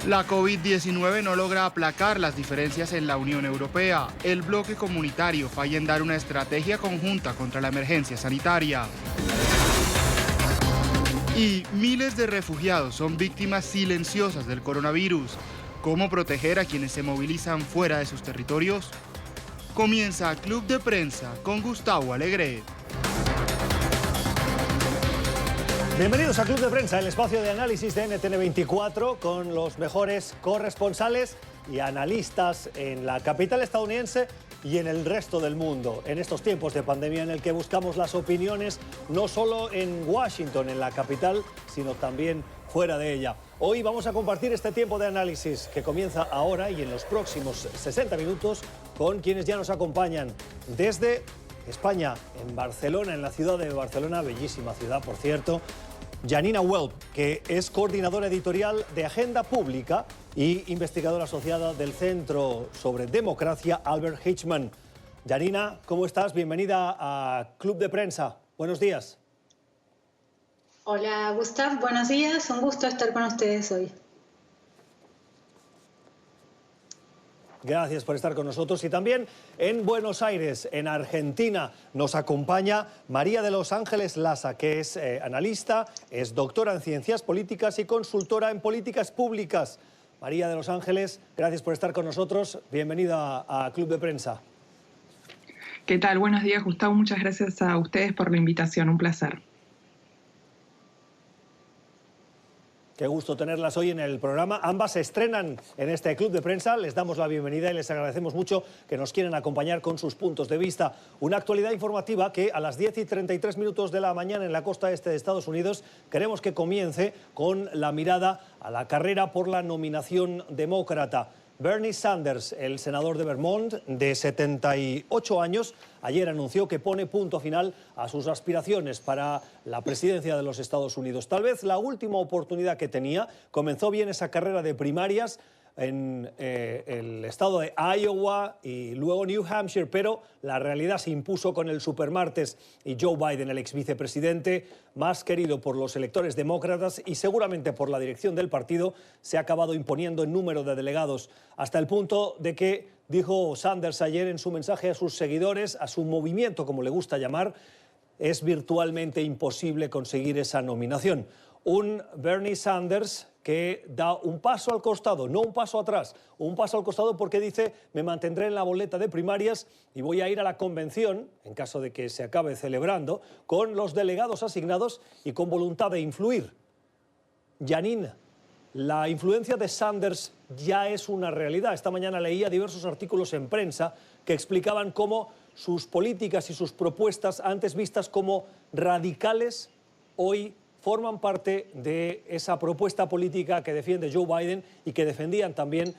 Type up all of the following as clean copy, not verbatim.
La COVID-19 no logra aplacar las diferencias en la Unión Europea. El bloque comunitario falla en dar una estrategia conjunta contra la emergencia sanitaria. Y miles de refugiados son víctimas silenciosas del coronavirus. ¿Cómo proteger a quienes se movilizan fuera de sus territorios? Comienza Club de Prensa con Gustavo Alegret. Bienvenidos a Club de Prensa, el espacio de análisis de NTN24 con los mejores corresponsales y analistas en la capital estadounidense y en el resto del mundo. En estos tiempos de pandemia en el que buscamos las opiniones no solo en Washington, en la capital, sino también fuera de ella. Hoy vamos a compartir este tiempo de análisis que comienza ahora y en los próximos 60 minutos con quienes ya nos acompañan desde España, en Barcelona, en la ciudad de Barcelona, bellísima ciudad, por cierto. Janina Welp, que es coordinadora editorial de Agenda Pública y investigadora asociada del Centro sobre Democracia Albert Hirschman. Janina, ¿cómo estás? Bienvenida a Club de Prensa. Buenos días. Hola, Gustav. Buenos días. Un gusto estar con ustedes hoy. Gracias por estar con nosotros. Y también en Buenos Aires, en Argentina, nos acompaña María de los Ángeles Lasa, que es analista, es doctora en Ciencias Políticas y consultora en Políticas Públicas. María de los Ángeles, gracias por estar con nosotros. Bienvenida a Club de Prensa. ¿Qué tal? Buenos días, Gustavo. Muchas gracias a ustedes por la invitación. Un placer. Qué gusto tenerlas hoy en el programa. Ambas se estrenan en este Club de Prensa. Les damos la bienvenida y les agradecemos mucho que nos quieran acompañar con sus puntos de vista. Una actualidad informativa que a las 10:33 de la mañana en la costa este de Estados Unidos queremos que comience con la mirada a la carrera por la nominación demócrata. Bernie Sanders, el senador de Vermont, de 78 años, ayer anunció que pone punto final a sus aspiraciones para la presidencia de los Estados Unidos. Tal vez la última oportunidad que tenía. Comenzó bien esa carrera de primarias en el estado de Iowa y luego New Hampshire, pero la realidad se impuso con el supermartes y Joe Biden, el ex vicepresidente, más querido por los electores demócratas y seguramente por la dirección del partido, se ha acabado imponiendo en número de delegados, hasta el punto de que, dijo Sanders ayer en su mensaje a sus seguidores, a su movimiento, como le gusta llamar, es virtualmente imposible conseguir esa nominación. Un Bernie Sanders que da un paso al costado, no un paso atrás, un paso al costado porque dice: me mantendré en la boleta de primarias y voy a ir a la convención, en caso de que se acabe celebrando, con los delegados asignados y con voluntad de influir. Janine, la influencia de Sanders ya es una realidad. Esta mañana leía diversos artículos en prensa que explicaban cómo sus políticas y sus propuestas, antes vistas como radicales, hoy forman parte de esa propuesta política que defiende Joe Biden y que defendían también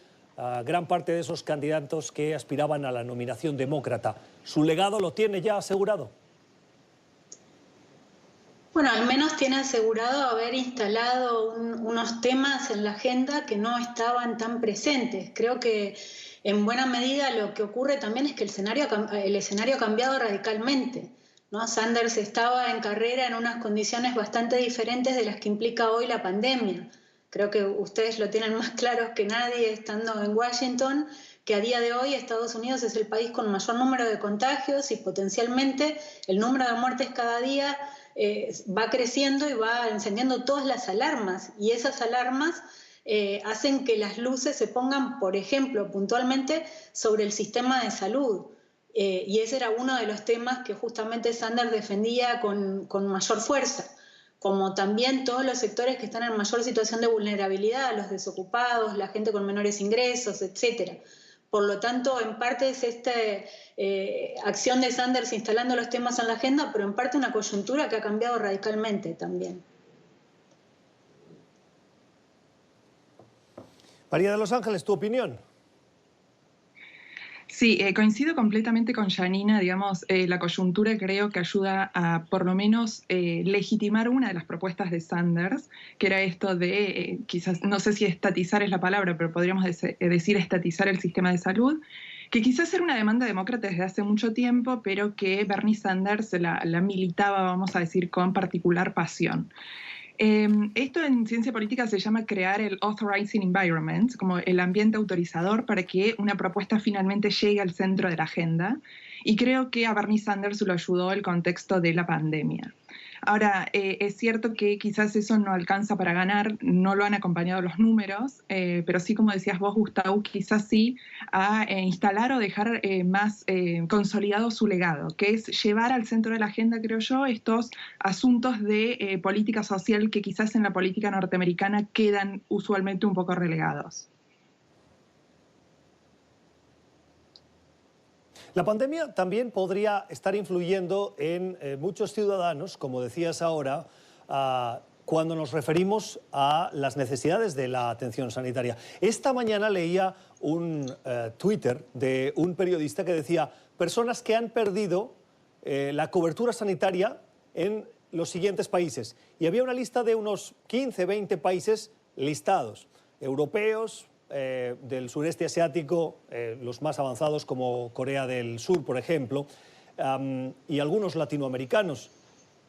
gran parte de esos candidatos que aspiraban a la nominación demócrata. ¿Su legado lo tiene ya asegurado? Bueno, al menos tiene asegurado haber instalado unos temas en la agenda que no estaban tan presentes. Creo que en buena medida lo que ocurre también es que el escenario ha cambiado radicalmente, ¿no? Sanders estaba en carrera en unas condiciones bastante diferentes de las que implica hoy la pandemia. Creo que ustedes lo tienen más claro que nadie estando en Washington, que a día de hoy Estados Unidos es el país con mayor número de contagios y potencialmente el número de muertes cada día va creciendo y va encendiendo todas las alarmas. Y esas alarmas hacen que las luces se pongan, por ejemplo, puntualmente sobre el sistema de salud. Y ese era uno de los temas que justamente Sanders defendía con mayor fuerza, como también todos los sectores que están en mayor situación de vulnerabilidad, los desocupados, la gente con menores ingresos, etc. Por lo tanto, en parte es esta acción de Sanders instalando los temas en la agenda, pero en parte una coyuntura que ha cambiado radicalmente también. María de los Ángeles, ¿tu opinión? Sí, coincido completamente con Janina. Digamos, la coyuntura creo que ayuda a por lo menos legitimar una de las propuestas de Sanders, que era esto de, quizás, no sé si estatizar es la palabra, pero podríamos decir estatizar el sistema de salud, que quizás era una demanda demócrata desde hace mucho tiempo, pero que Bernie Sanders la militaba, vamos a decir, con particular pasión. Esto en ciencia política se llama crear el authorizing environment, como el ambiente autorizador para que una propuesta finalmente llegue al centro de la agenda. Y creo que a Bernie Sanders lo ayudó el contexto de la pandemia. Ahora, es cierto que quizás eso no alcanza para ganar, no lo han acompañado los números, pero sí, como decías vos, Gustavo, quizás sí a instalar o dejar más consolidado su legado, que es llevar al centro de la agenda, creo yo, estos asuntos de política social que quizás en la política norteamericana quedan usualmente un poco relegados. La pandemia también podría estar influyendo en muchos ciudadanos, como decías ahora, cuando nos referimos a las necesidades de la atención sanitaria. Esta mañana leía un Twitter de un periodista que decía personas que han perdido la cobertura sanitaria en los siguientes países. Y había una lista de unos 15, 20 países listados, europeos, del sureste asiático, los más avanzados como Corea del Sur, por ejemplo, y algunos latinoamericanos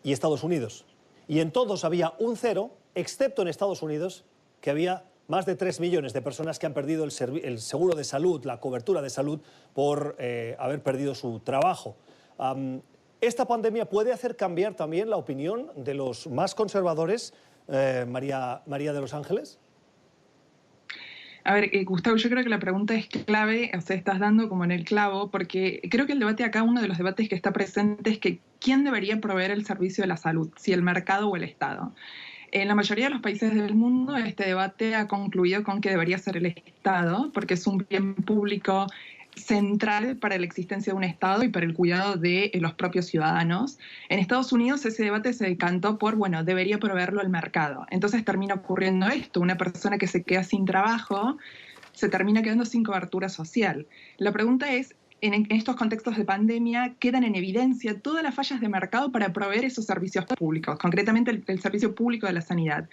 y Estados Unidos. Y en todos había un cero, excepto en Estados Unidos, que había más de 3 millones de personas que han perdido el seguro de salud, la cobertura de salud, por haber perdido su trabajo. ¿Esta pandemia puede hacer cambiar también la opinión de los más conservadores, María de los Ángeles? A ver, Gustavo, yo creo que la pregunta es clave, o sea, estás dando como en el clavo, porque creo que el debate acá, uno de los debates que está presente es que ¿quién debería proveer el servicio de la salud? ¿Si el mercado o el Estado? En la mayoría de los países del mundo, este debate ha concluido con que debería ser el Estado, porque es un bien público central para la existencia de un Estado y para el cuidado de los propios ciudadanos. En Estados Unidos ese debate se decantó por, bueno, debería proveerlo el mercado. Entonces termina ocurriendo esto, una persona que se queda sin trabajo se termina quedando sin cobertura social. La pregunta es, en estos contextos de pandemia quedan en evidencia todas las fallas de mercado para proveer esos servicios públicos, concretamente el servicio público de la sanidad.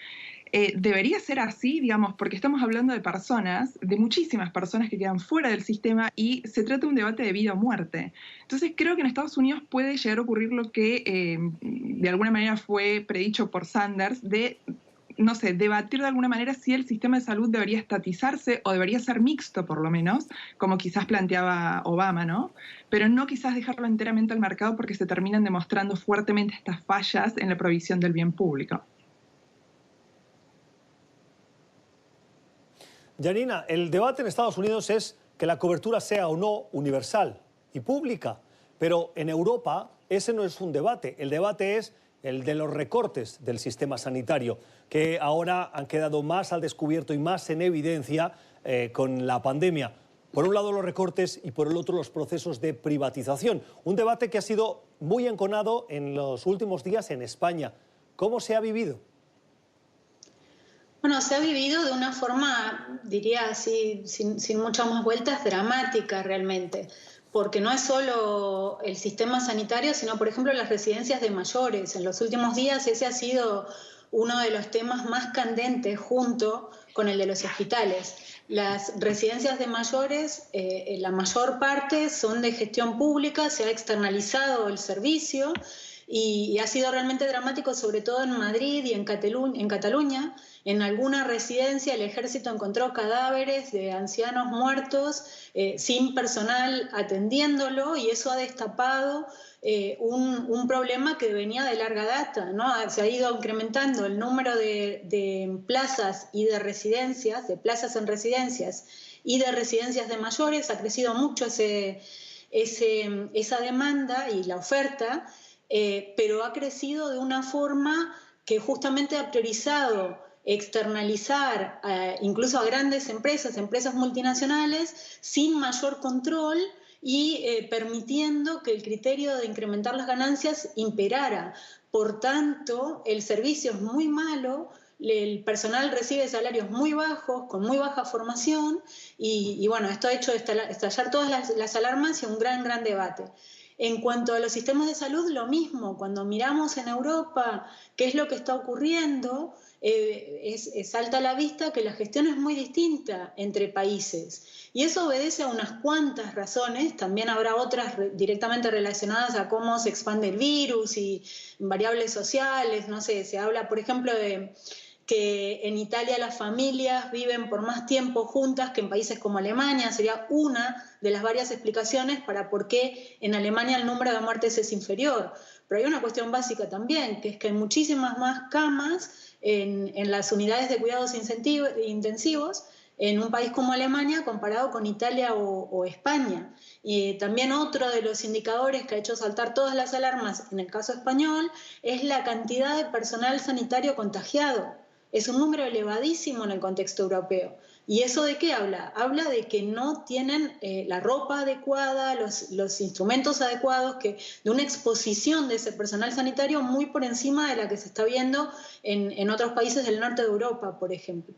Debería ser así, digamos, porque estamos hablando de personas, de muchísimas personas que quedan fuera del sistema y se trata de un debate de vida o muerte. Entonces creo que en Estados Unidos puede llegar a ocurrir lo que de alguna manera fue predicho por Sanders, de, no sé, debatir de alguna manera si el sistema de salud debería estatizarse o debería ser mixto, por lo menos, como quizás planteaba Obama, ¿no? Pero no quizás dejarlo enteramente al mercado porque se terminan demostrando fuertemente estas fallas en la provisión del bien público. Janina, el debate en Estados Unidos es que la cobertura sea o no universal y pública, pero en Europa ese no es un debate. El debate es el de los recortes del sistema sanitario, que ahora han quedado más al descubierto y más en evidencia con la pandemia. Por un lado los recortes y por el otro los procesos de privatización. Un debate que ha sido muy enconado en los últimos días en España. ¿Cómo se ha vivido? Bueno, se ha vivido de una forma, diría así, sin muchas más vueltas, dramática realmente, porque no es solo el sistema sanitario, sino, por ejemplo, las residencias de mayores. En los últimos días ese ha sido uno de los temas más candentes junto con el de los hospitales. Las residencias de mayores, la mayor parte son de gestión pública, se ha externalizado el servicio y ha sido realmente dramático, sobre todo en Madrid y en Cataluña. En alguna residencia el ejército encontró cadáveres de ancianos muertos sin personal atendiéndolo, y eso ha destapado un problema que venía de larga data, ¿no? Se ha ido incrementando el número de plazas y de residencias, de plazas en residencias y de residencias de mayores. Ha crecido mucho esa demanda y la oferta, pero ha crecido de una forma que justamente ha priorizado externalizar incluso a grandes empresas multinacionales, sin mayor control y permitiendo que el criterio de incrementar las ganancias imperara. Por tanto, el servicio es muy malo, el personal recibe salarios muy bajos, con muy baja formación, y bueno, esto ha hecho estallar todas las alarmas y un gran debate. En cuanto a los sistemas de salud, lo mismo. Cuando miramos en Europa qué es lo que está ocurriendo, salta a la vista que la gestión es muy distinta entre países. Y eso obedece a unas cuantas razones, también habrá otras directamente relacionadas a cómo se expande el virus y variables sociales, no sé, se habla, por ejemplo, de que en Italia las familias viven por más tiempo juntas que en países como Alemania. Sería una de las varias explicaciones para por qué en Alemania el número de muertes es inferior. Pero hay una cuestión básica también, que es que hay muchísimas más camas en las unidades de cuidados intensivos en un país como Alemania comparado con Italia o España. Y también otro de los indicadores que ha hecho saltar todas las alarmas en el caso español es la cantidad de personal sanitario contagiado. Es un número elevadísimo en el contexto europeo. ¿Y eso de qué habla? Habla de que no tienen la ropa adecuada, los instrumentos adecuados, de una exposición de ese personal sanitario muy por encima de la que se está viendo en otros países del norte de Europa, por ejemplo.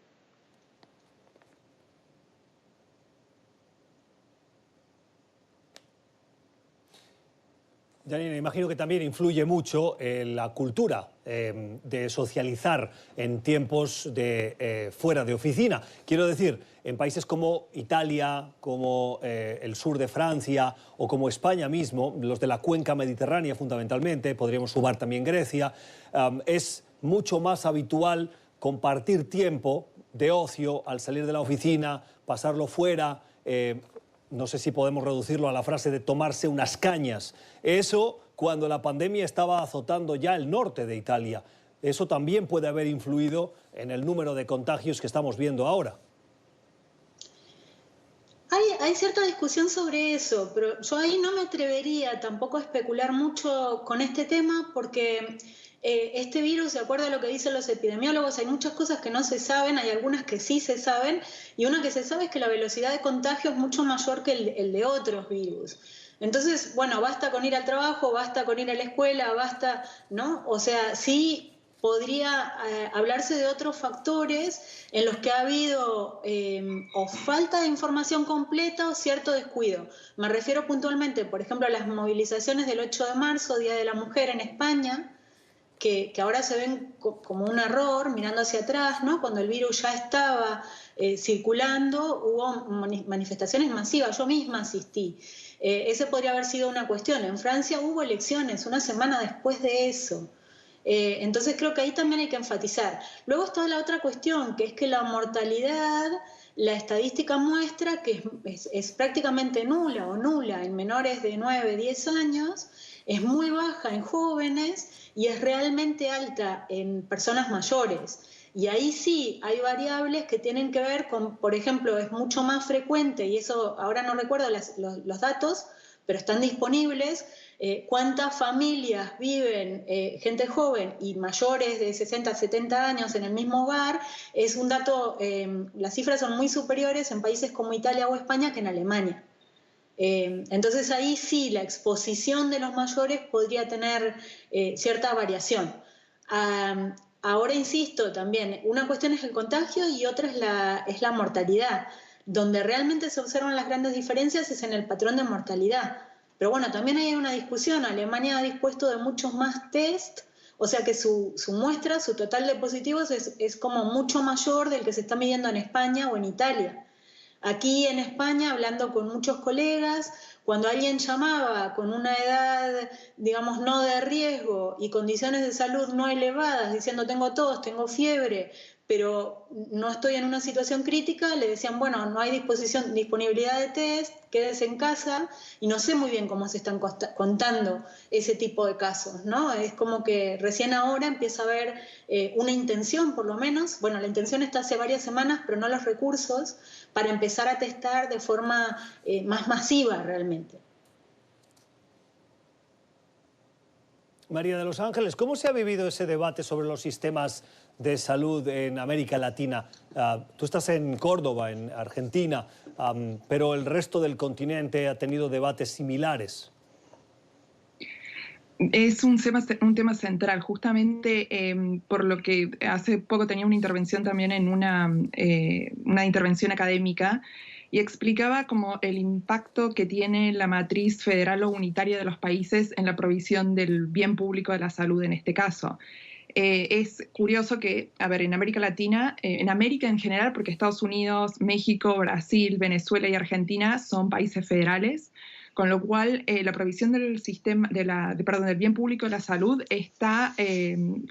Janina, imagino que también influye mucho la cultura de socializar en tiempos de fuera de oficina. Quiero decir, en países como Italia, como el sur de Francia o como España mismo, los de la cuenca mediterránea fundamentalmente, podríamos sumar también Grecia, es mucho más habitual compartir tiempo de ocio al salir de la oficina, pasarlo fuera. No sé si podemos reducirlo a la frase de tomarse unas cañas. Eso cuando la pandemia estaba azotando ya el norte de Italia. Eso también puede haber influido en el número de contagios que estamos viendo ahora. Hay cierta discusión sobre eso, pero yo ahí no me atrevería tampoco a especular mucho con este tema porque este virus, de acuerdo a lo que dicen los epidemiólogos, hay muchas cosas que no se saben, hay algunas que sí se saben, y una que se sabe es que la velocidad de contagio es mucho mayor que el de otros virus. Entonces, bueno, basta con ir al trabajo, basta con ir a la escuela, basta, ¿no? O sea, sí podría hablarse de otros factores en los que ha habido o falta de información completa o cierto descuido. Me refiero puntualmente, por ejemplo, a las movilizaciones del 8 de marzo, Día de la Mujer en España, que ahora se ven como un error mirando hacia atrás, ¿no? Cuando el virus ya estaba circulando, hubo manifestaciones masivas, yo misma asistí. Ese podría haber sido una cuestión. En Francia hubo elecciones una semana después de eso. Entonces creo que ahí también hay que enfatizar. Luego está la otra cuestión, que es que la mortalidad, la estadística muestra que es prácticamente nula o nula en menores de 9, 10 años, es muy baja en jóvenes y es realmente alta en personas mayores. Y ahí sí hay variables que tienen que ver con, por ejemplo, es mucho más frecuente, y eso ahora no recuerdo los datos, pero están disponibles, cuántas familias viven, gente joven y mayores de 60, 70 años en el mismo hogar, es un dato, las cifras son muy superiores en países como Italia o España que en Alemania. Entonces ahí sí la exposición de los mayores podría tener cierta variación. Ahora insisto también, una cuestión es el contagio y otra es la mortalidad. Donde realmente se observan las grandes diferencias es en el patrón de mortalidad. Pero bueno, también hay una discusión. Alemania ha dispuesto de muchos más test, o sea que su muestra, su total de positivos es como mucho mayor del que se está midiendo en España o en Italia. Aquí en España, hablando con muchos colegas, cuando alguien llamaba con una edad, digamos, no de riesgo y condiciones de salud no elevadas, diciendo tengo tos, tengo fiebre, pero no estoy en una situación crítica, le decían, bueno, no hay disponibilidad de test, quédese en casa, y no sé muy bien cómo se están contando ese tipo de casos, ¿no? Es como que recién ahora empieza a haber una intención, por lo menos, bueno, la intención está hace varias semanas, pero no los recursos para empezar a testar de forma más masiva realmente. María de los Ángeles, ¿cómo se ha vivido ese debate sobre los sistemas de salud en América Latina? Tú estás en Córdoba, en Argentina, pero el resto del continente ha tenido debates similares. Es un tema central, justamente por lo que hace poco tenía una intervención también en una intervención académica y explicaba como el impacto que tiene la matriz federal o unitaria de los países en la provisión del bien público de la salud en este caso. Es curioso que, a ver, en América Latina, en América en general, porque Estados Unidos, México, Brasil, Venezuela y Argentina son países federales, con lo cual la provisión del sistema, del bien público de la salud está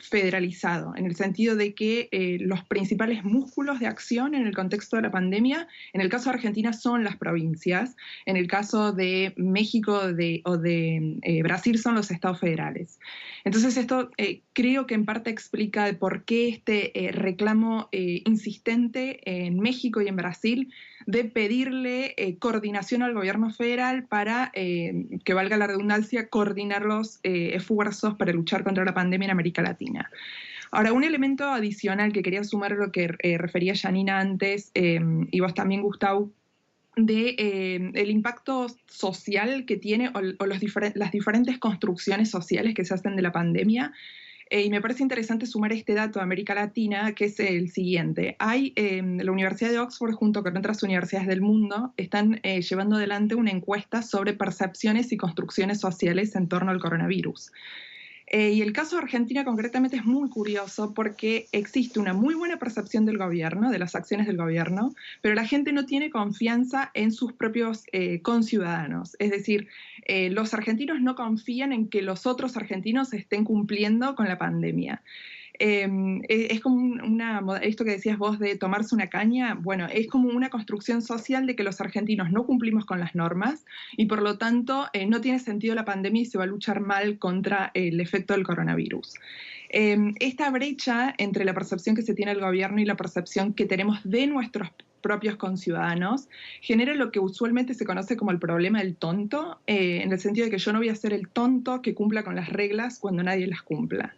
federalizado, en el sentido de que los principales músculos de acción en el contexto de la pandemia, en el caso de Argentina son las provincias, en el caso de México o de Brasil son los estados federales. Entonces esto creo que en parte explica de por qué este reclamo insistente en México y en Brasil de pedirle coordinación al gobierno federal para, que valga la redundancia, coordinar los esfuerzos para luchar contra la pandemia en América Latina. Ahora, un elemento adicional que quería sumar a lo que refería Janina antes, y vos también, Gustavo, de el impacto social que tiene o las diferentes construcciones sociales que se hacen de la pandemia. Y me parece interesante sumar este dato de América Latina, que es el siguiente. La Universidad de Oxford, junto con otras universidades del mundo, están llevando adelante una encuesta sobre percepciones y construcciones sociales en torno al coronavirus. Y el caso de Argentina concretamente es muy curioso porque existe una muy buena percepción del gobierno, de las acciones del gobierno, pero la gente no tiene confianza en sus propios conciudadanos. Es decir, los argentinos no confían en que los otros argentinos estén cumpliendo con la pandemia. Es como esto que decías vos de tomarse una caña, bueno, es como una construcción social de que los argentinos no cumplimos con las normas y por lo tanto no tiene sentido la pandemia y se va a luchar mal contra el efecto del coronavirus. Esta brecha entre la percepción que se tiene del gobierno y la percepción que tenemos de nuestros propios conciudadanos genera lo que usualmente se conoce como el problema del tonto, en el sentido de que yo no voy a ser el tonto que cumpla con las reglas cuando nadie las cumpla.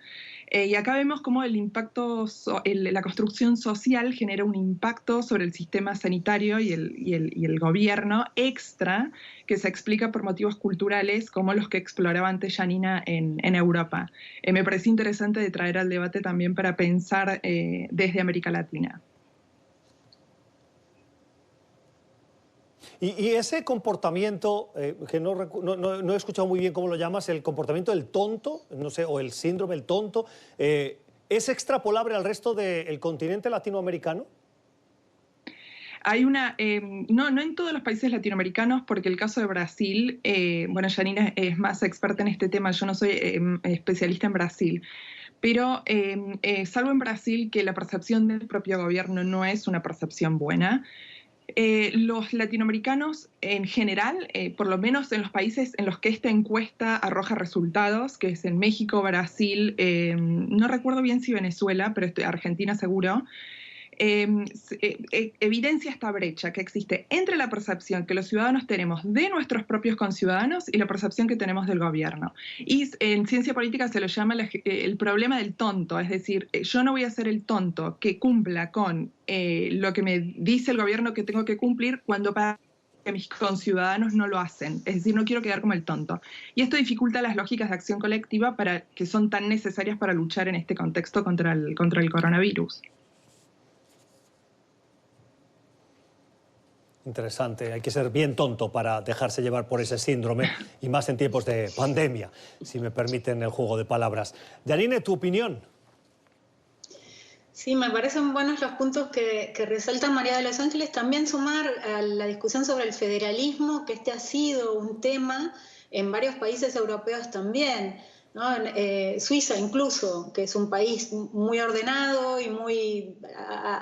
Y acá vemos cómo el impacto, la construcción social genera un impacto sobre el sistema sanitario y el gobierno extra que se explica por motivos culturales como los que exploraba antes Janina en Europa. Me parece interesante de traer al debate también para pensar desde América Latina. Y ese comportamiento, que no he escuchado muy bien cómo lo llamas, el comportamiento del tonto, no sé, o el síndrome del tonto, ¿es extrapolable al resto del continente latinoamericano? Hay no en todos los países latinoamericanos, porque el caso de Brasil, bueno, Janina es más experta en este tema, yo no soy especialista en Brasil, pero salvo en Brasil que la percepción del propio gobierno no es una percepción buena. Los latinoamericanos en general, por lo menos en los países en los que esta encuesta arroja resultados, que es en México, Brasil, no recuerdo bien si Venezuela, pero Argentina seguro, evidencia esta brecha que existe entre la percepción que los ciudadanos tenemos de nuestros propios conciudadanos y la percepción que tenemos del gobierno. Y en ciencia política se lo llama el problema del tonto, es decir, yo no voy a ser el tonto que cumpla con lo que me dice el gobierno que tengo que cumplir cuando para que mis conciudadanos no lo hacen, es decir, no quiero quedar como el tonto. Y esto dificulta las lógicas de acción colectiva que son tan necesarias para luchar en este contexto contra el coronavirus. Interesante, hay que ser bien tonto para dejarse llevar por ese síndrome y más en tiempos de pandemia, si me permiten el juego de palabras. Janine, ¿tu opinión? Sí, me parecen buenos los puntos que resalta María de los Ángeles. También sumar a la discusión sobre el federalismo, que este ha sido un tema en varios países europeos también, ¿no? Suiza incluso, que es un país muy ordenado y muy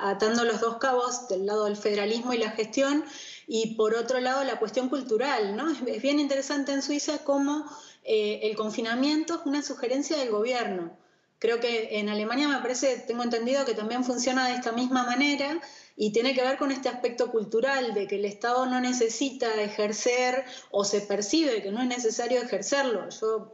atando los dos cabos del lado del federalismo y la gestión, y por otro lado la cuestión cultural, ¿no? Es bien interesante en Suiza cómo el confinamiento es una sugerencia del gobierno. Creo que en Alemania me parece, tengo entendido que también funciona de esta misma manera y tiene que ver con este aspecto cultural de que el Estado no necesita ejercer o se percibe que no es necesario ejercerlo. Yo,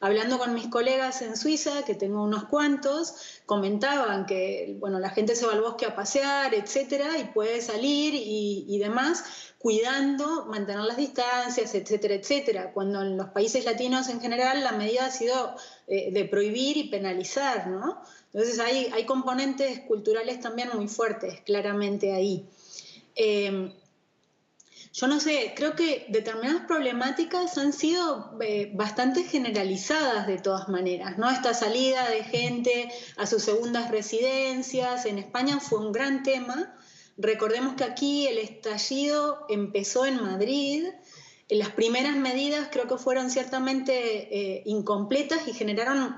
hablando con mis colegas en Suiza, que tengo unos cuantos, comentaban que bueno, la gente se va al bosque a pasear, etcétera, y puede salir y demás, cuidando, mantener las distancias, etcétera, etcétera. Cuando en los países latinos en general la medida ha sido de prohibir y penalizar, ¿no? Entonces hay componentes culturales también muy fuertes, claramente ahí. yo no sé, creo que determinadas problemáticas han sido bastante generalizadas de todas maneras, ¿no? Esta salida de gente a sus segundas residencias en España fue un gran tema. Recordemos que aquí el estallido empezó en Madrid. Las primeras medidas creo que fueron ciertamente incompletas y generaron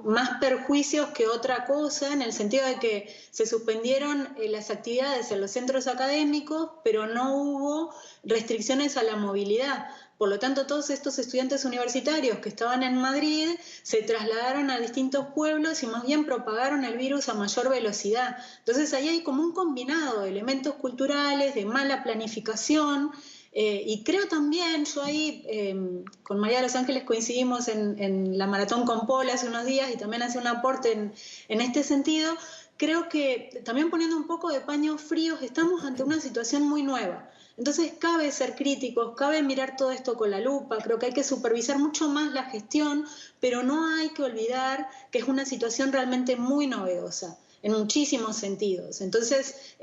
más perjuicios que otra cosa, en el sentido de que se suspendieron las actividades en los centros académicos, pero no hubo restricciones a la movilidad. Por lo tanto, todos estos estudiantes universitarios que estaban en Madrid se trasladaron a distintos pueblos y más bien propagaron el virus a mayor velocidad. Entonces ahí hay como un combinado de elementos culturales, de mala planificación. Y creo también, yo ahí con María de los Ángeles coincidimos en la Maratón con Paul hace unos días y también hace un aporte en este sentido, creo que también poniendo un poco de paños fríos estamos ante una situación muy nueva. Entonces cabe ser críticos, cabe mirar todo esto con la lupa, creo que hay que supervisar mucho más la gestión, pero no hay que olvidar que es una situación realmente muy novedosa en muchísimos sentidos. Entonces,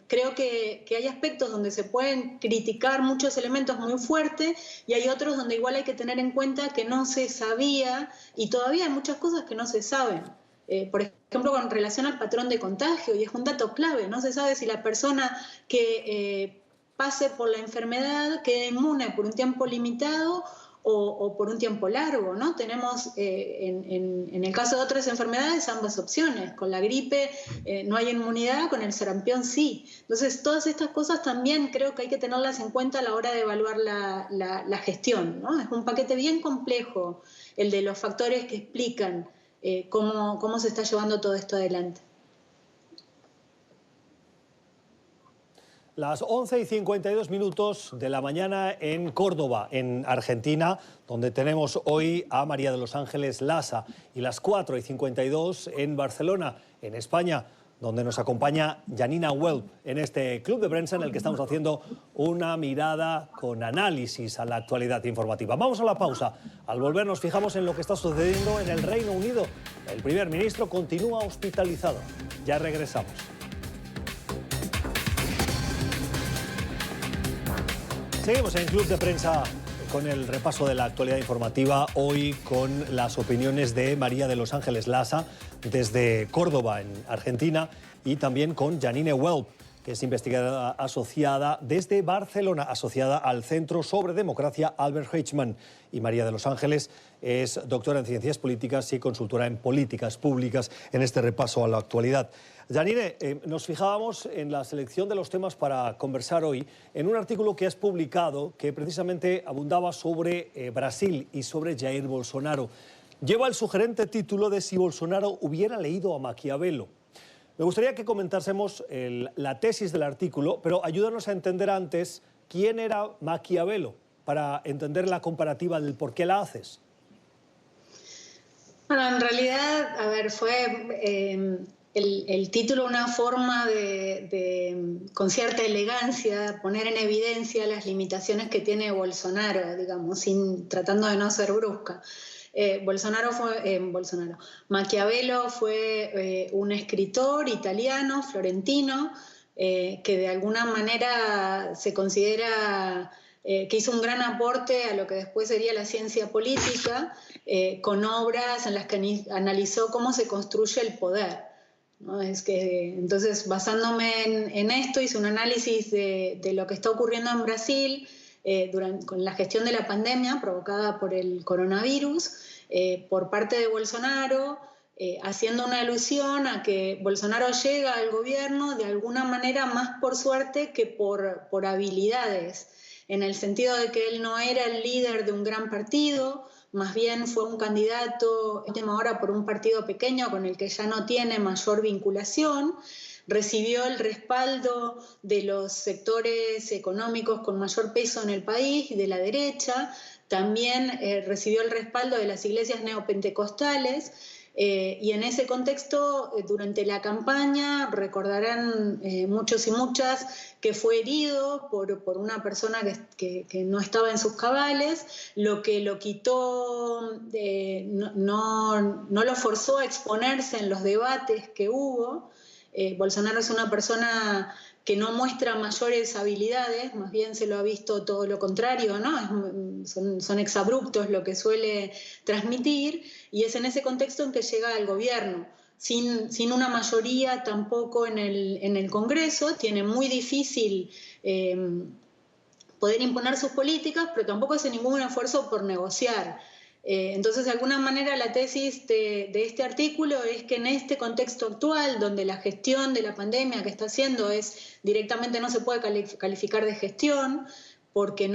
creo que hay aspectos donde se pueden criticar muchos elementos muy fuertes y hay otros donde igual hay que tener en cuenta que no se sabía y todavía hay muchas cosas que no se saben. Por ejemplo, con relación al patrón de contagio, y es un dato clave, no se sabe si la persona que pase por la enfermedad quede inmune por un tiempo limitado o por un tiempo largo, ¿no? Tenemos en el caso de otras enfermedades ambas opciones. Con la gripe no hay inmunidad, con el sarampión sí. Entonces todas estas cosas también creo que hay que tenerlas en cuenta a la hora de evaluar la gestión, ¿no? Es un paquete bien complejo el de los factores que explican cómo se está llevando todo esto adelante. Las 11:52 de la mañana en Córdoba, en Argentina, donde tenemos hoy a María de los Ángeles Lasa, y las 4:52 en Barcelona, en España, donde nos acompaña Janina Welp en este club de prensa en el que estamos haciendo una mirada con análisis a la actualidad informativa. Vamos a la pausa. Al volver nos fijamos en lo que está sucediendo en el Reino Unido. El primer ministro continúa hospitalizado. Ya regresamos. Seguimos en Club de Prensa con el repaso de la actualidad informativa, hoy con las opiniones de María de los Ángeles Lasa desde Córdoba, en Argentina, y también con Janine Welp, que es investigadora asociada desde Barcelona, asociada al Centro sobre Democracia Albert Eichmann. Y María de los Ángeles es doctora en Ciencias Políticas y consultora en Políticas Públicas, en este repaso a la actualidad. Janine, nos fijábamos en la selección de los temas para conversar hoy en un artículo que has publicado que precisamente abundaba sobre Brasil y sobre Jair Bolsonaro. Lleva el sugerente título de Si Bolsonaro hubiera leído a Maquiavelo. Me gustaría que comentásemos la tesis del artículo, pero ayúdanos a entender antes quién era Maquiavelo, para entender la comparativa del por qué la haces. Bueno, en realidad, a ver, fue el título una forma de, con cierta elegancia, poner en evidencia las limitaciones que tiene Bolsonaro, digamos, tratando de no ser brusca. Maquiavelo fue un escritor italiano, florentino, que de alguna manera se considera que hizo un gran aporte a lo que después sería la ciencia política, con obras en las que analizó cómo se construye el poder, ¿no? Entonces, basándome en esto, hice un análisis de lo que está ocurriendo en Brasil, con la gestión de la pandemia provocada por el coronavirus, por parte de Bolsonaro, haciendo una alusión a que Bolsonaro llega al gobierno de alguna manera más por suerte que por habilidades, en el sentido de que él no era el líder de un gran partido, más bien fue un candidato ahora por un partido pequeño con el que ya no tiene mayor vinculación. Recibió el respaldo de los sectores económicos con mayor peso en el país y de la derecha. También recibió el respaldo de las iglesias neopentecostales. Y en ese contexto, durante la campaña, recordarán muchos y muchas que fue herido por una persona que no estaba en sus cabales, lo que lo quitó, no lo forzó a exponerse en los debates que hubo. Bolsonaro es una persona que no muestra mayores habilidades, más bien se lo ha visto todo lo contrario, ¿no? Son exabruptos lo que suele transmitir, y es en ese contexto en que llega al gobierno. Sin una mayoría tampoco en el Congreso, tiene muy difícil poder imponer sus políticas, pero tampoco hace ningún esfuerzo por negociar. Entonces, de alguna manera, la tesis de este artículo es que en este contexto actual, donde la gestión de la pandemia que está haciendo directamente no se puede calificar de gestión, porque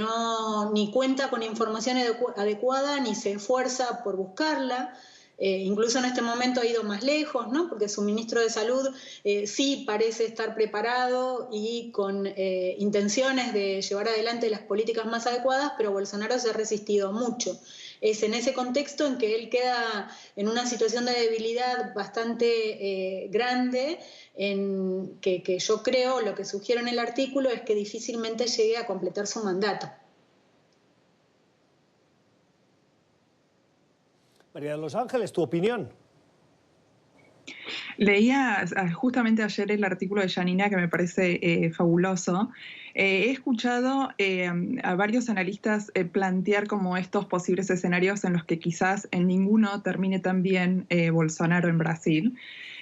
ni cuenta con información adecuada, ni se esfuerza por buscarla. Incluso en este momento ha ido más lejos, ¿no? Porque su ministro de Salud sí parece estar preparado y con intenciones de llevar adelante las políticas más adecuadas, pero Bolsonaro se ha resistido mucho. Es en ese contexto en que él queda en una situación de debilidad bastante grande, que yo creo, lo que sugiero en el artículo, es que difícilmente llegue a completar su mandato. María de los Ángeles, ¿tu opinión? Leía justamente ayer el artículo de Janina que me parece fabuloso. He escuchado a varios analistas plantear como estos posibles escenarios en los que quizás en ninguno termine tan bien Bolsonaro en Brasil.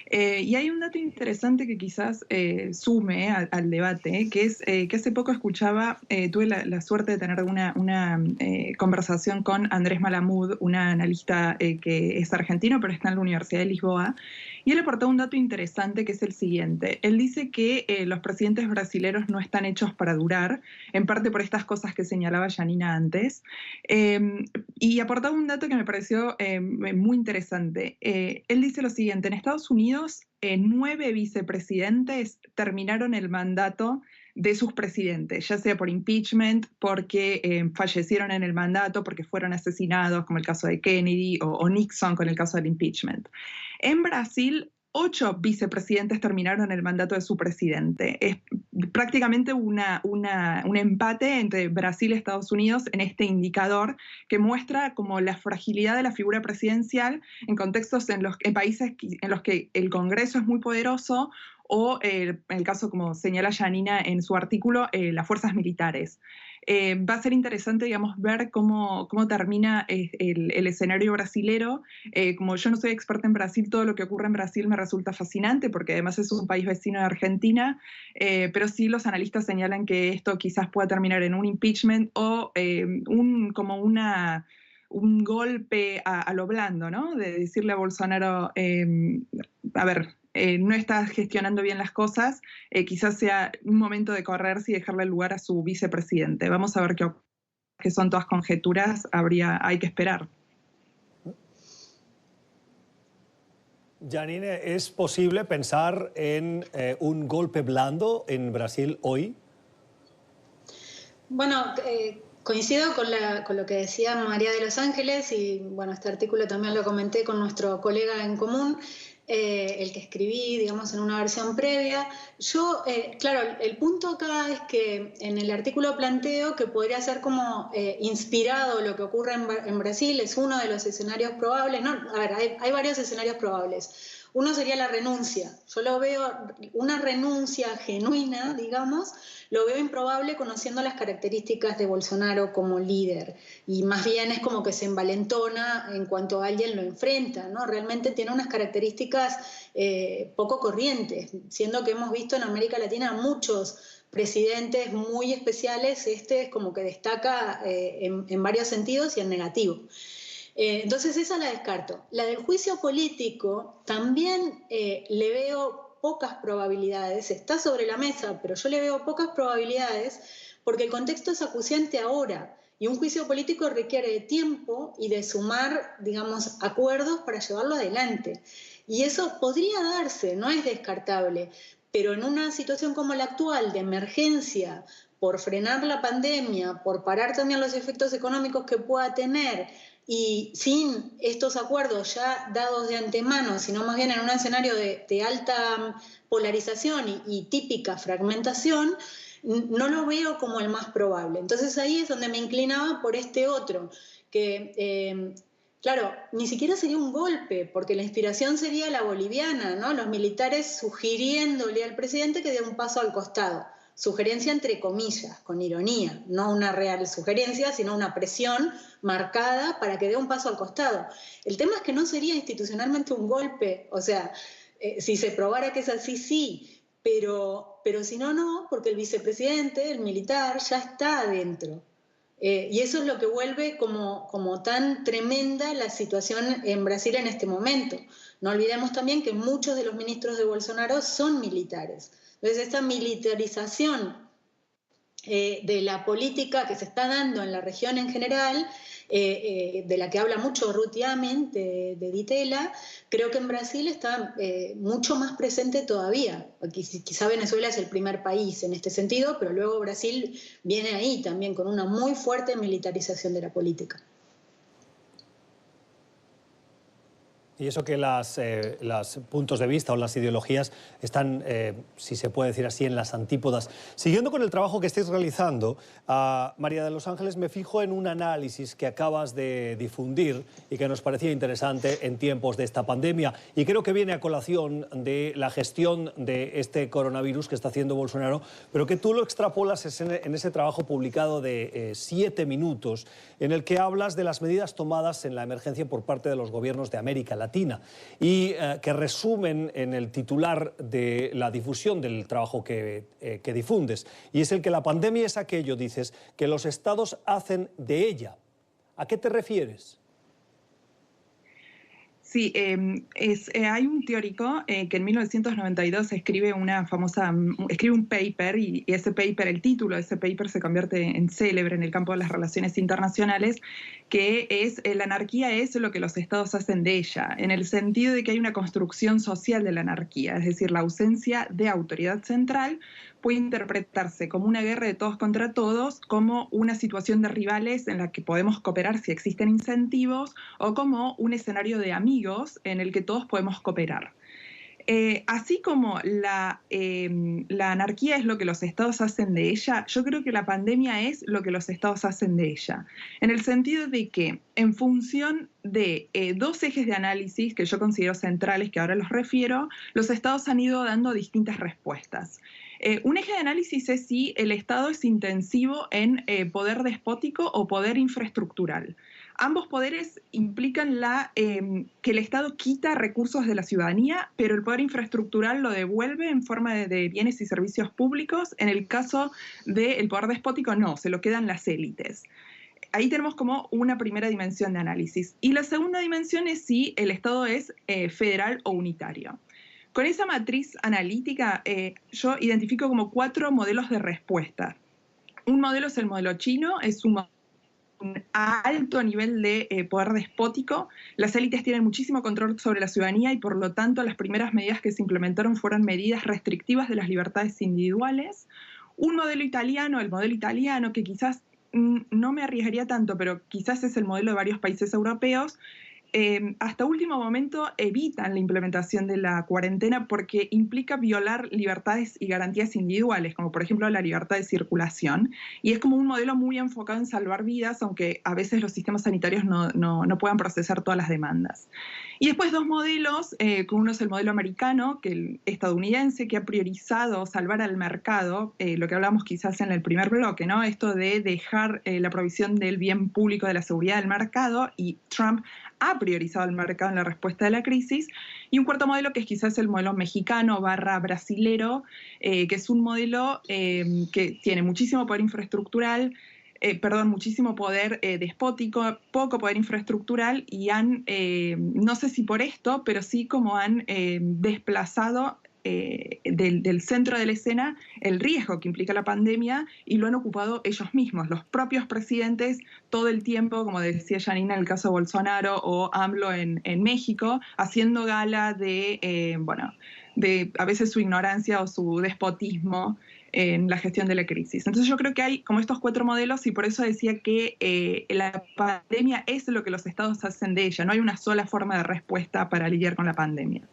Y hay un dato interesante que quizás sume al debate, que es que hace poco tuve la suerte de tener una conversación con Andrés Malamud, un analista que es argentino, pero está en la Universidad de Lisboa, y él aportó un dato interesante que es el siguiente. Él dice que los presidentes brasileños no están hechos para durar, en parte por estas cosas que señalaba Janina antes, y aportaba un dato que me pareció muy interesante. Él dice lo siguiente: en Estados Unidos 9 vicepresidentes terminaron el mandato de sus presidentes, ya sea por impeachment, porque fallecieron en el mandato, porque fueron asesinados, como el caso de Kennedy, o Nixon con el caso del impeachment. En Brasil, 8 vicepresidentes terminaron el mandato de su presidente. Es prácticamente un empate entre Brasil y Estados Unidos en este indicador que muestra como la fragilidad de la figura presidencial en contextos en países en los que el Congreso es muy poderoso, o en el caso, como señala Janina en su artículo, las fuerzas militares. Va a ser interesante, digamos, ver cómo termina el escenario brasilero. Como yo no soy experta en Brasil, todo lo que ocurre en Brasil me resulta fascinante, porque además es un país vecino de Argentina, pero sí los analistas señalan que esto quizás pueda terminar en un impeachment o un golpe a lo blando, ¿no? De decirle a Bolsonaro, a ver, no está gestionando bien las cosas, quizás sea un momento de correrse y dejarle el lugar a su vicepresidente. Vamos a ver que son todas conjeturas, hay que esperar. Janine, ¿es posible pensar en un golpe blando en Brasil hoy? Bueno, coincido con lo que decía María de los Ángeles, y bueno, este artículo también lo comenté con nuestro colega en común, el que escribí, digamos, en una versión previa. Yo, claro, el punto acá es que en el artículo planteo que podría ser como inspirado lo que ocurre en Brasil, es uno de los escenarios probables. No, a ver, hay varios escenarios probables. Uno sería la renuncia. Yo lo veo, una renuncia genuina, digamos, lo veo improbable conociendo las características de Bolsonaro como líder. Y más bien es como que se envalentona en cuanto alguien lo enfrenta, ¿no? Realmente tiene unas características poco corrientes, siendo que hemos visto en América Latina muchos presidentes muy especiales. Este es como que destaca en varios sentidos y en negativo. Entonces esa la descarto. La del juicio político también le veo pocas probabilidades, está sobre la mesa, pero yo le veo pocas probabilidades porque el contexto es acuciante ahora y un juicio político requiere de tiempo y de sumar, digamos, acuerdos para llevarlo adelante. Y eso podría darse, no es descartable, pero en una situación como la actual de emergencia, por frenar la pandemia, por parar también los efectos económicos que pueda tener, y sin estos acuerdos ya dados de antemano, sino más bien en un escenario de alta polarización y típica fragmentación, no lo veo como el más probable. Entonces ahí es donde me inclinaba por este otro, que Claro, ni siquiera sería un golpe, porque la inspiración sería la boliviana, ¿no? Los militares sugiriéndole al presidente que dé un paso al costado. Sugerencia entre comillas, con ironía, no una real sugerencia, sino una presión marcada para que dé un paso al costado. El tema es que no sería institucionalmente un golpe, o sea, si se probara que es así, sí, pero si no, no, porque el vicepresidente, el militar, ya está adentro. Y eso es lo que vuelve como tan tremenda la situación en Brasil en este momento. No olvidemos también que muchos de los ministros de Bolsonaro son militares. Entonces, esta militarización de la política que se está dando en la región en general, de la que habla mucho Ruth Yamin, de Ditela, creo que en Brasil está mucho más presente todavía. Quizá Venezuela es el primer país en este sentido, pero luego Brasil viene ahí también con una muy fuerte militarización de la política. Y eso que los puntos de vista o las ideologías están, si se puede decir así, en las antípodas. Siguiendo con el trabajo que estáis realizando, María de los Ángeles, me fijo en un análisis que acabas de difundir y que nos parecía interesante en tiempos de esta pandemia. Y creo que viene a colación de la gestión de este coronavirus que está haciendo Bolsonaro, pero que tú lo extrapolas en ese trabajo publicado de 7 minutos, en el que hablas de las medidas tomadas en la emergencia por parte de los gobiernos de América Latina y que resumen en el titular de la difusión del trabajo que difundes. Y es el que la pandemia es aquello, dices, que los estados hacen de ella. ¿A qué te refieres? Sí, hay un teórico que en 1992 escribe un paper y ese paper, el título de ese paper se convierte en célebre en el campo de las relaciones internacionales, que es la anarquía es lo que los estados hacen de ella, en el sentido de que hay una construcción social de la anarquía, es decir, la ausencia de autoridad central puede interpretarse como una guerra de todos contra todos, como una situación de rivales en la que podemos cooperar si existen incentivos, o como un escenario de amigos en el que todos podemos cooperar. Así como la anarquía es lo que los estados hacen de ella, yo creo que la pandemia es lo que los estados hacen de ella, en el sentido de que en función de dos ejes de análisis que yo considero centrales, que ahora los refiero, los estados han ido dando distintas respuestas. Un eje de análisis es si el Estado es intensivo en poder despótico o poder infraestructural. Ambos poderes implican que el Estado quita recursos de la ciudadanía, pero el poder infraestructural lo devuelve en forma de bienes y servicios públicos. En el caso del poder despótico, no, se lo quedan las élites. Ahí tenemos como una primera dimensión de análisis. Y la segunda dimensión es si el Estado es federal o unitario. Con esa matriz analítica, yo identifico como 4 modelos de respuesta. Un modelo es el modelo chino, es un alto nivel de poder despótico. Las élites tienen muchísimo control sobre la ciudadanía y por lo tanto las primeras medidas que se implementaron fueron medidas restrictivas de las libertades individuales. Un modelo italiano, el modelo italiano, que quizás no me arriesgaría tanto, pero quizás es el modelo de varios países europeos, hasta último momento evitan la implementación de la cuarentena porque implica violar libertades y garantías individuales, como por ejemplo la libertad de circulación, y es como un modelo muy enfocado en salvar vidas, aunque a veces los sistemas sanitarios no puedan procesar todas las demandas. Y después 2 modelos, uno es el modelo americano, que el estadounidense, que ha priorizado salvar al mercado, lo que hablamos quizás en el primer bloque, ¿no? Esto de dejar la provisión del bien público de la seguridad del mercado, y Trump ha priorizado el mercado en la respuesta de la crisis. Y un cuarto modelo que es quizás el modelo mexicano / brasilero, que es un modelo que tiene muchísimo poder infraestructural, muchísimo poder despótico, poco poder infraestructural y han, no sé si por esto, pero sí como han desplazado del centro de la escena el riesgo que implica la pandemia y lo han ocupado ellos mismos, los propios presidentes todo el tiempo, como decía Janina en el caso de Bolsonaro o AMLO en México, haciendo gala de a veces su ignorancia o su despotismo en la gestión de la crisis. Entonces yo creo que hay como estos 4 modelos y por eso decía que la pandemia es lo que los estados hacen de ella, no hay una sola forma de respuesta para lidiar con la pandemia.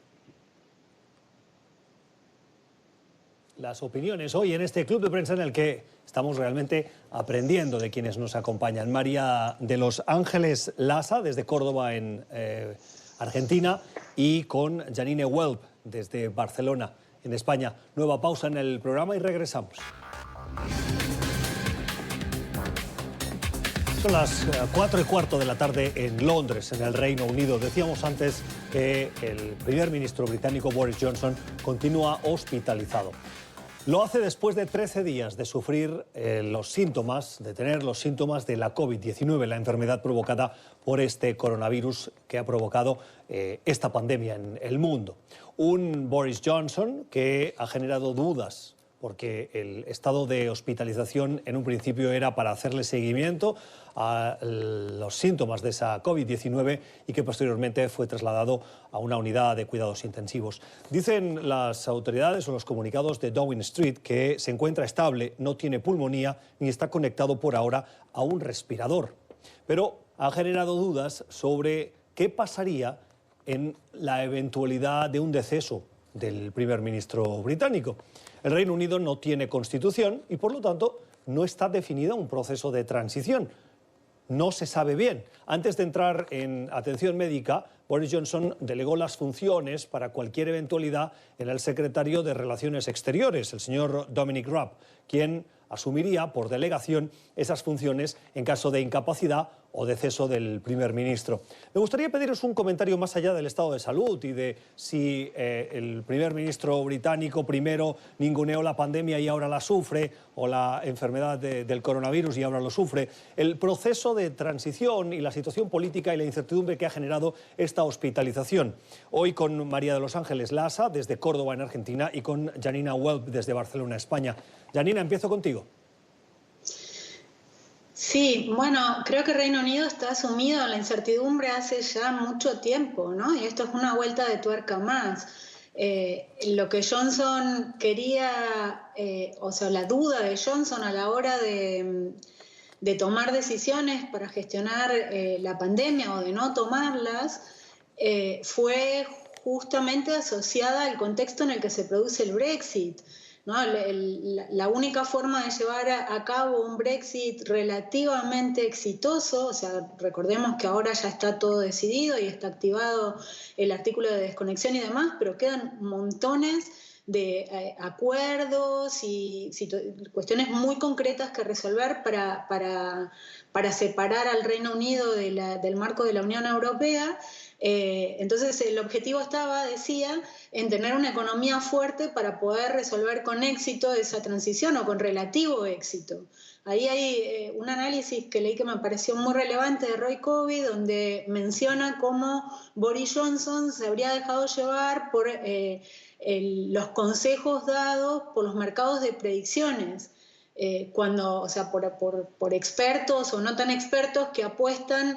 las opiniones hoy en este club de prensa en el que estamos realmente aprendiendo de quienes nos acompañan. María de los Ángeles Lasa, desde Córdoba, en Argentina, y con Janine Welp, desde Barcelona, en España. Nueva pausa en el programa y regresamos. Son las 4:15 de la tarde en Londres, en el Reino Unido. Decíamos antes que el primer ministro británico Boris Johnson continúa hospitalizado. Lo hace después de 13 días de sufrir los síntomas, de tener los síntomas de la COVID-19, la enfermedad provocada por este coronavirus que ha provocado esta pandemia en el mundo. Un Boris Johnson que ha generado dudas, porque el estado de hospitalización en un principio era para hacerle seguimiento a los síntomas de esa COVID-19 y que posteriormente fue trasladado a una unidad de cuidados intensivos. Dicen las autoridades o los comunicados de Downing Street que se encuentra estable, no tiene pulmonía ni está conectado por ahora a un respirador. Pero ha generado dudas sobre qué pasaría en la eventualidad de un deceso del primer ministro británico. El Reino Unido no tiene constitución y, por lo tanto, no está definido un proceso de transición. No se sabe bien. Antes de entrar en atención médica, Boris Johnson delegó las funciones para cualquier eventualidad en el secretario de Relaciones Exteriores, el señor Dominic Raab, quien asumiría por delegación esas funciones en caso de incapacidad o deceso del primer ministro. Me gustaría pediros un comentario más allá del estado de salud y de si el primer ministro británico primero ninguneó la pandemia y ahora la sufre, o la enfermedad del coronavirus y ahora lo sufre. El proceso de transición y la situación política y la incertidumbre que ha generado esta hospitalización. Hoy con María de los Ángeles Lasa, desde Córdoba, en Argentina, y con Janine Welp, desde Barcelona, España. Janine, empiezo contigo. Sí, bueno, creo que Reino Unido está sumido en la incertidumbre hace ya mucho tiempo, ¿no? Y esto es una vuelta de tuerca más. Lo que Johnson quería, o sea, la duda de Johnson a la hora de tomar decisiones para gestionar la pandemia o de no tomarlas, fue justamente asociada al contexto en el que se produce el Brexit, ¿no? La única forma de llevar a cabo un Brexit relativamente exitoso, o sea, recordemos que ahora ya está todo decidido y está activado el artículo de desconexión y demás, pero quedan montones de acuerdos y cuestiones muy concretas que resolver para separar al Reino Unido del marco de la Unión Europea. Entonces el objetivo estaba, decía, en tener una economía fuerte para poder resolver con éxito esa transición o con relativo éxito. Ahí hay un análisis que leí que me pareció muy relevante de Roy Covey, donde menciona cómo Boris Johnson se habría dejado llevar por los consejos dados por los mercados de predicciones. O sea, por expertos o no tan expertos que apuestan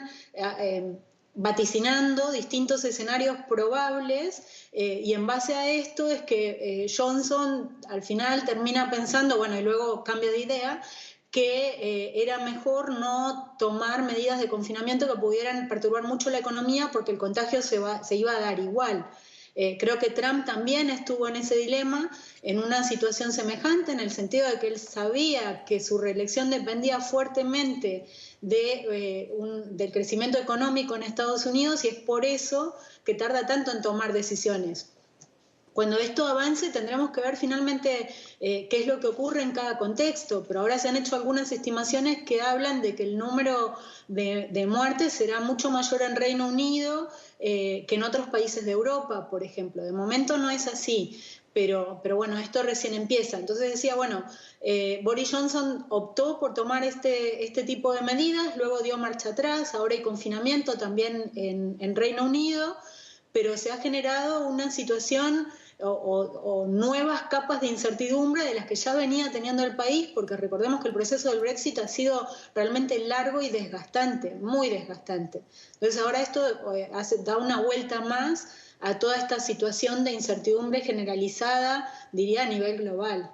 vaticinando distintos escenarios probables, y en base a esto es que Johnson al final termina pensando, bueno, y luego cambia de idea, que era mejor no tomar medidas de confinamiento que pudieran perturbar mucho la economía porque el contagio se iba a dar igual. Creo que Trump también estuvo en ese dilema, en una situación semejante, en el sentido de que él sabía que su reelección dependía fuertemente del crecimiento económico en Estados Unidos, y es por eso que tarda tanto en tomar decisiones. Cuando esto avance tendremos que ver finalmente qué es lo que ocurre en cada contexto, pero ahora se han hecho algunas estimaciones que hablan de que el número de muertes será mucho mayor en Reino Unido que en otros países de Europa, por ejemplo. De momento no es así, pero bueno, esto recién empieza. Entonces decía, bueno, Boris Johnson optó por tomar este tipo de medidas, luego dio marcha atrás, ahora hay confinamiento también en Reino Unido, pero se ha generado una situación o nuevas capas de incertidumbre de las que ya venía teniendo el país, porque recordemos que el proceso del Brexit ha sido realmente largo y desgastante, muy desgastante. Entonces ahora esto da una vuelta más a toda esta situación de incertidumbre generalizada, diría, a nivel global.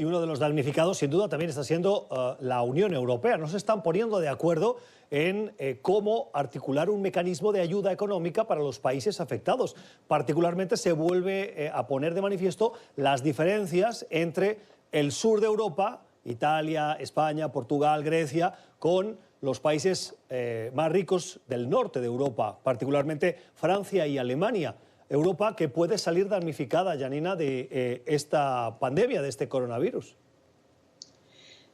y uno de los damnificados sin duda también está siendo la Unión Europea. No se están poniendo de acuerdo en cómo articular un mecanismo de ayuda económica para los países afectados. Particularmente se vuelve a poner de manifiesto las diferencias entre el sur de Europa, Italia, España, Portugal, Grecia, con los países más ricos del norte de Europa, particularmente Francia y Alemania. Europa que puede salir damnificada, Janina, de esta pandemia, de este coronavirus.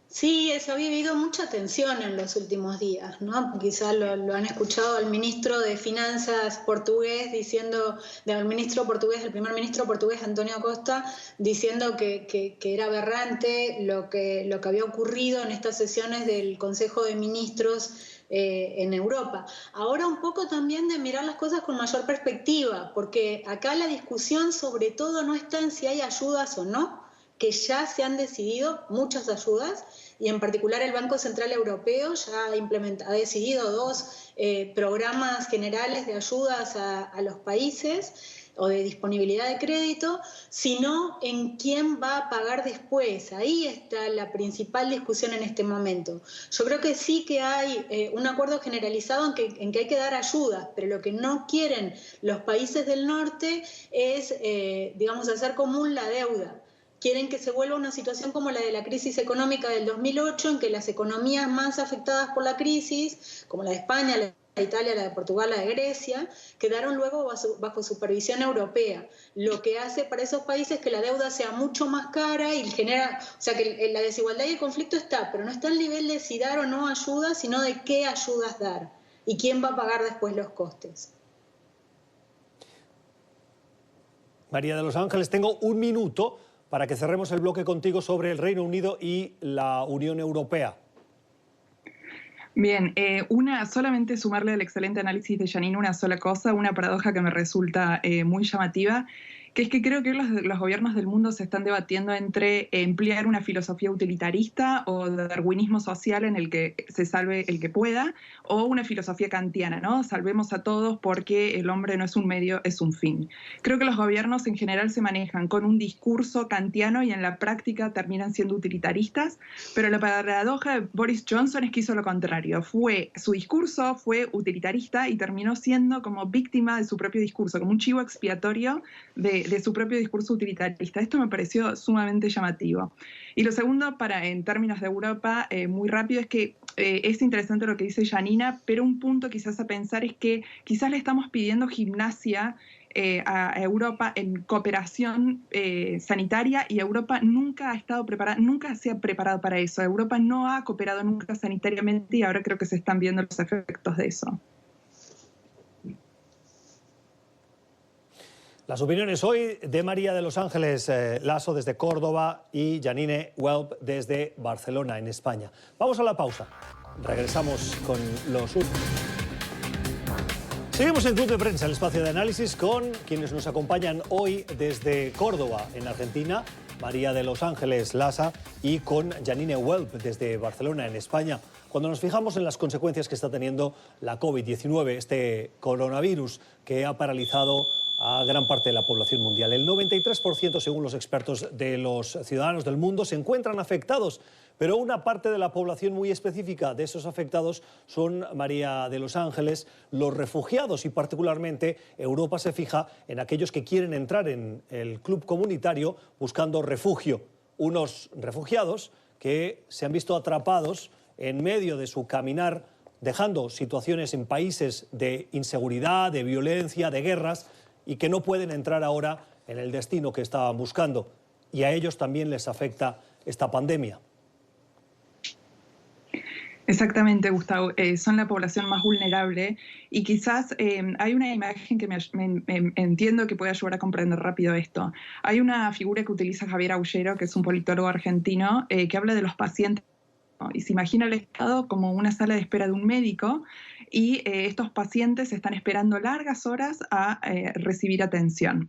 Sí, eso ha vivido mucha tensión en los últimos días, ¿no? Quizás lo han escuchado al ministro de Finanzas portugués diciendo, el primer ministro portugués Antonio Costa, diciendo que era aberrante lo que había ocurrido en estas sesiones del Consejo de Ministros en Europa. Ahora un poco también de mirar las cosas con mayor perspectiva, porque acá la discusión sobre todo no está en si hay ayudas o no, que ya se han decidido muchas ayudas, y en particular el Banco Central Europeo ya ha decidido 2 programas generales de ayudas a los países o de disponibilidad de crédito, sino en quién va a pagar después. Ahí está la principal discusión en este momento. Yo creo que sí que hay un acuerdo generalizado en que hay que dar ayudas, pero lo que no quieren los países del norte es, hacer común la deuda. Quieren que se vuelva una situación como la de la crisis económica del 2008, en que las economías más afectadas por la crisis, como la de España, la de Italia, la de Portugal, la de Grecia, quedaron luego bajo supervisión europea, lo que hace para esos países que la deuda sea mucho más cara y genera, o sea que la desigualdad y el conflicto está, pero no está al nivel de si dar o no ayuda, sino de qué ayudas dar y quién va a pagar después los costes. María de los Ángeles, tengo un minuto para que cerremos el bloque contigo sobre el Reino Unido y la Unión Europea. Bien, solamente sumarle al excelente análisis de Janine una sola cosa, una paradoja que me resulta muy llamativa, que es que creo que los gobiernos del mundo se están debatiendo entre emplear una filosofía utilitarista o de darwinismo social en el que se salve el que pueda, o una filosofía kantiana, ¿no? Salvemos a todos porque el hombre no es un medio, es un fin. Creo que los gobiernos en general se manejan con un discurso kantiano y en la práctica terminan siendo utilitaristas, pero la paradoja de Boris Johnson es que hizo lo contrario. Su discurso fue utilitarista y terminó siendo como víctima de su propio discurso, como un chivo expiatorio de su propio discurso utilitarista. Esto me pareció sumamente llamativo. Y lo segundo, en términos de Europa, muy rápido, es que es interesante lo que dice Janina, pero un punto quizás a pensar es que quizás le estamos pidiendo gimnasia a Europa en cooperación sanitaria, y Europa nunca ha estado preparada, nunca se ha preparado para eso. Europa no ha cooperado nunca sanitariamente y ahora creo que se están viendo los efectos de eso. Las opiniones hoy de María de los Ángeles Lasso desde Córdoba y Janine Welp desde Barcelona, en España. Vamos a la pausa. Regresamos con los últimos. Seguimos en Club de Prensa, el espacio de análisis, con quienes nos acompañan hoy desde Córdoba, en Argentina, María de los Ángeles Lasso, y con Janine Welp desde Barcelona, en España. Cuando nos fijamos en las consecuencias que está teniendo la COVID-19, este coronavirus que ha paralizado a gran parte de la población mundial. El 93%, según los expertos, de los ciudadanos del mundo se encuentran afectados, pero una parte de la población muy específica de esos afectados son, María de los Ángeles, los refugiados, y particularmente Europa se fija en aquellos que quieren entrar en el club comunitario buscando refugio. Unos refugiados que se han visto atrapados en medio de su caminar, dejando situaciones en países de inseguridad, de violencia, de guerras, y que no pueden entrar ahora en el destino que estaban buscando. Y a ellos también les afecta esta pandemia. Exactamente, Gustavo. Son la población más vulnerable y quizás hay una imagen que entiendo que puede ayudar a comprender rápido esto. Hay una figura que utiliza Javier Aullero, que es un politólogo argentino, que habla de los pacientes, ¿no? Y se imagina el Estado como una sala de espera de un médico y estos pacientes están esperando largas horas a recibir atención.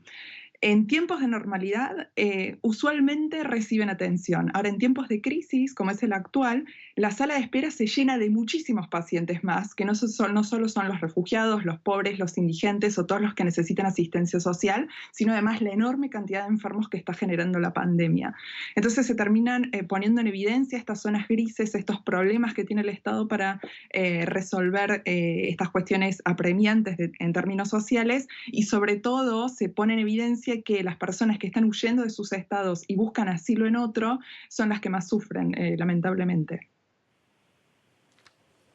En tiempos de normalidad, usualmente reciben atención. Ahora, en tiempos de crisis, como es el actual, la sala de espera se llena de muchísimos pacientes más, que no solo son los refugiados, los pobres, los indigentes o todos los que necesitan asistencia social, sino además la enorme cantidad de enfermos que está generando la pandemia. Entonces se terminan poniendo en evidencia estas zonas grises, estos problemas que tiene el Estado para resolver estas cuestiones apremiantes en términos sociales, y sobre todo se pone en evidencia que las personas que están huyendo de sus estados y buscan asilo en otro son las que más sufren, lamentablemente.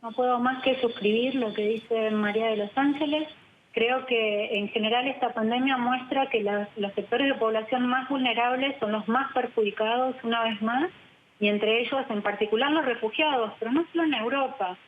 No puedo más que suscribir lo que dice María de Los Ángeles. Creo que en general esta pandemia muestra que los sectores de población más vulnerables son los más perjudicados una vez más, y entre ellos en particular los refugiados, pero no solo en Europa.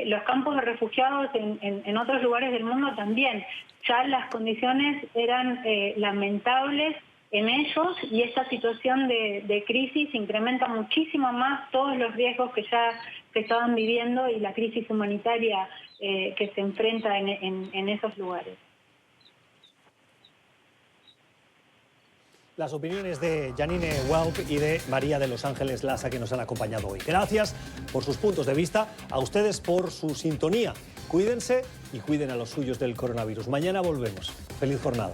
Los campos de refugiados en otros lugares del mundo también. Ya las condiciones eran lamentables en ellos, y esta situación de crisis incrementa muchísimo más todos los riesgos que ya se estaban viviendo y la crisis humanitaria que se enfrenta en esos lugares. Las opiniones de Janine Welp y de María de Los Ángeles Lasa, que nos han acompañado hoy. Gracias por sus puntos de vista, a ustedes por su sintonía. Cuídense y cuiden a los suyos del coronavirus. Mañana volvemos. Feliz jornada.